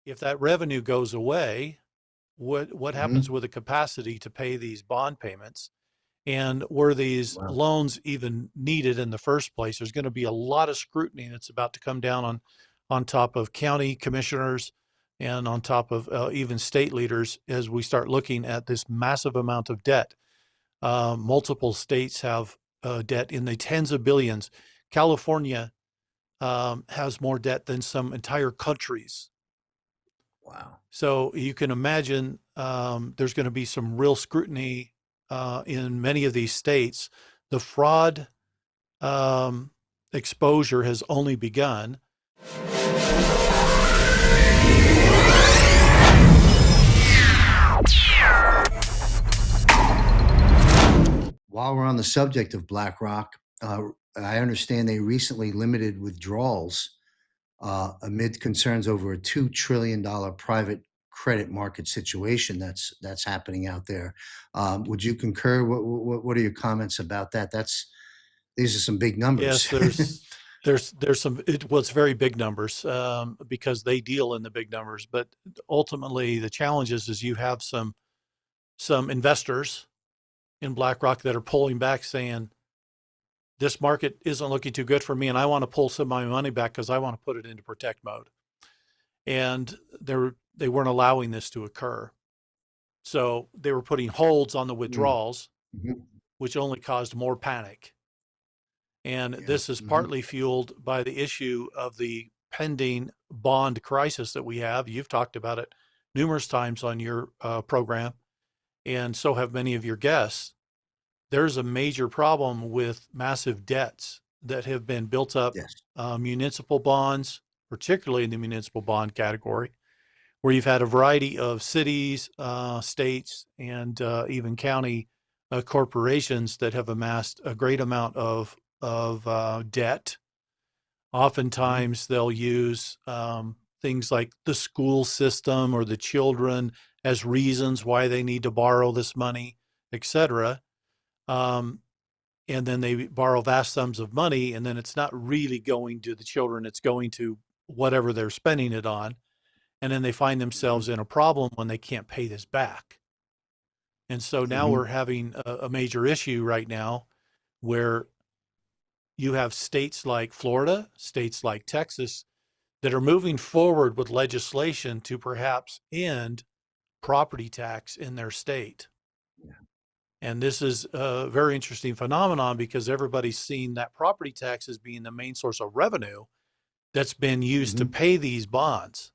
if that revenue goes away, what Hmm. happens with the capacity to pay these bond payments? And were these Wow. loans even needed in the first place? There's going to be a lot of scrutiny that's about to come down on top of county commissioners and on top of even state leaders as we start looking at this massive amount of debt. Multiple states have debt in the tens of billions. California has more debt than some entire countries. Wow. So you can imagine there's going to be some real scrutiny in many of these states. The fraud exposure has only begun. While we're on the subject of BlackRock, I understand they recently limited withdrawals amid concerns over a $2 trillion private credit market situation that's happening out there. Would you concur? What are your comments about that? These are some big numbers. Yes, there's some it was very big numbers because they deal in the big numbers. But ultimately, the challenge is you have some investors in BlackRock that are pulling back, saying this market isn't looking too good for me, and I want to pull some of my money back because I want to put it into protect mode. And they weren't allowing this to occur. So they were putting holds on the Mm. withdrawals, Mhm. which only caused more panic. And Yeah. this is Hmm. partly fueled by the issue of the pending bond crisis that we have. You've talked about it numerous times on your program, and so have many of your guests. There's a major problem with massive debts that have been built up, Yes. municipal bonds, particularly in the municipal bond category, where you've had a variety of cities, states, and even county corporations that have amassed a great amount of debt. Mhm. Oftentimes, they'll use things like the school system or the children as reasons why they need to borrow this money, etc. Um, and then they borrow vast sums of money, and then it's not really going to the children; it's going to whatever they're spending it on, and then they find themselves Mhm. in a problem when they can't pay this back. And so now Mhm. we're having a major issue right now where you have states like Florida, states like Texas that are moving forward with legislation to perhaps end property tax in their state. Yeah. And this is a very interesting phenomenon because everybody's seen that property tax as being the main source of revenue that's been used to Mhm. pay these bonds.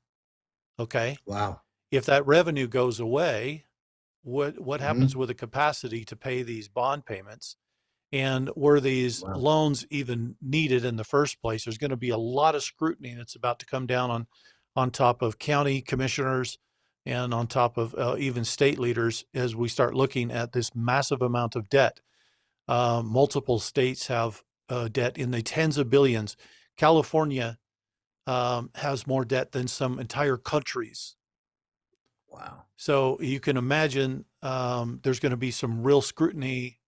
Okay. Wow. If that revenue goes away, what happens Mhm. with the capacity to pay these bond payments? And were these Wow. loans even needed in the first place? There's going to be a lot of scrutiny that's about to come down on top of county commissioners and on top of even state leaders as we start looking at this massive amount of debt. Multiple states have debt in the tens of billions. California has more debt than some entire countries. Wow. So you can imagine there's going to be some real scrutiny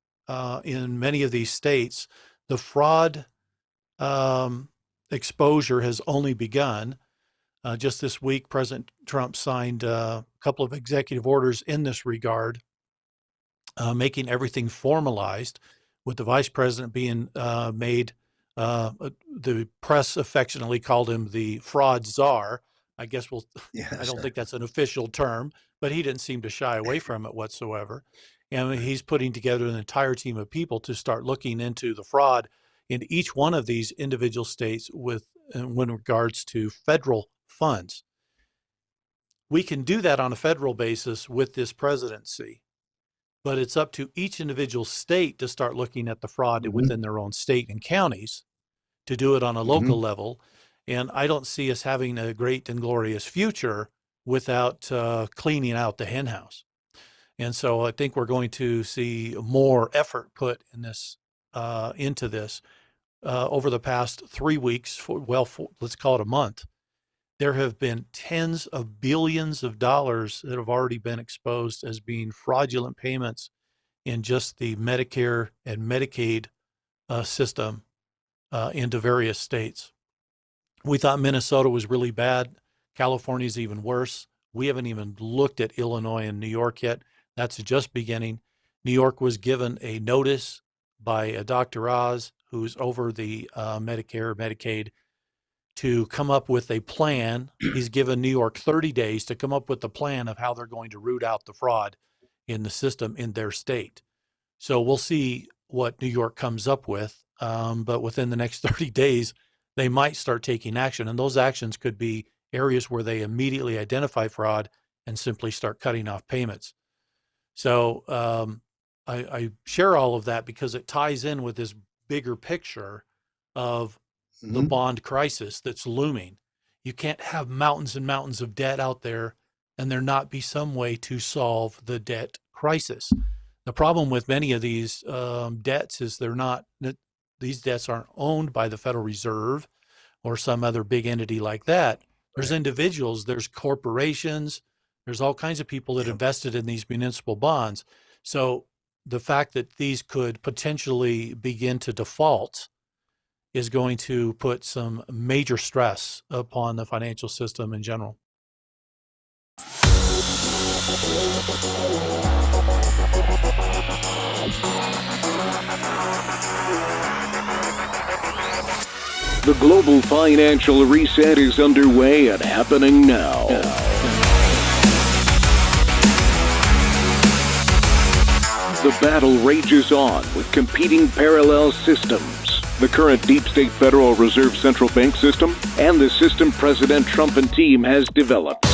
in many of these states. The fraud exposure has only begun. Just this week, President Trump signed a couple of executive orders in this regard, making everything formalized, with the vice president being made, the press affectionately called him the fraud czar. I guess I Yes. don't think that's an official term, but he didn't seem to shy away from it whatsoever. And Right. he's putting together an entire team of people to start looking into the fraud in each one of these individual states with regards to federal funds. We can do that on a federal basis with this presidency, but it's up to each individual state to start looking at the fraud Mhm. within their own state and counties to do it on a local Mhm. level. And I don't see us having a great and glorious future without cleaning out the henhouse. And so I think we're going to see more effort put in this into this over the past 3 weeks. Let's call it a month. There have been tens of billions of dollars that have already been exposed as being fraudulent payments in just the Medicare and Medicaid system into various states. We thought Minnesota was really bad California's even worse. We haven't even looked at Illinois and New York yet. That's just beginning. New York was given a notice by Dr. Oz, who's over the Medicare, Medicaid, to come up with a plan. He's given New York 30 days to come up with a plan of how they're going to root out the fraud in the system in their state. So we'll see what New York comes up with. But within the next 30 days, they might start taking action. And those actions could be areas where they immediately identify fraud and simply start cutting off payments. So I share all of that because it ties in with this bigger picture of the bond crisis that's looming. You can't have mountains and mountains of debt out there and there not be some way to solve the debt crisis. The problem with many of these debts is these debts aren't owned by the Federal Reserve or some other big entity like that. There's individuals, there's corporations, there's all kinds of people that invested in these municipal bonds. So the fact that these could potentially begin to default is going to put some major stress upon the financial system in general. The global financial reset is underway and happening now. The battle rages on with competing parallel systems. The current deep state Federal Reserve Central Bank system and the system President Trump and team has developed.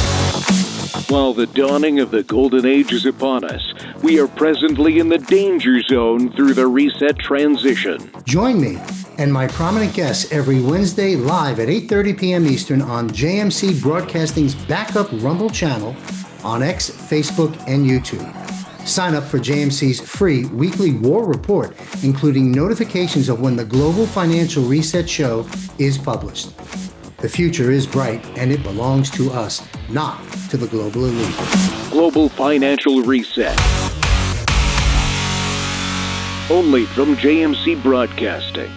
While the dawning of the golden age is upon us, we are presently in the danger zone through the reset transition. Join me and my prominent guests every Wednesday live at 8:30 p.m. Eastern on JMC Broadcasting's backup Rumble channel on X, Facebook, and YouTube. Sign up for JMC's free weekly war report, including notifications of when the Global Financial Reset Show is published. The future is bright, and it belongs to us, not to the global elite. Global Financial Reset. Only from JMC Broadcasting.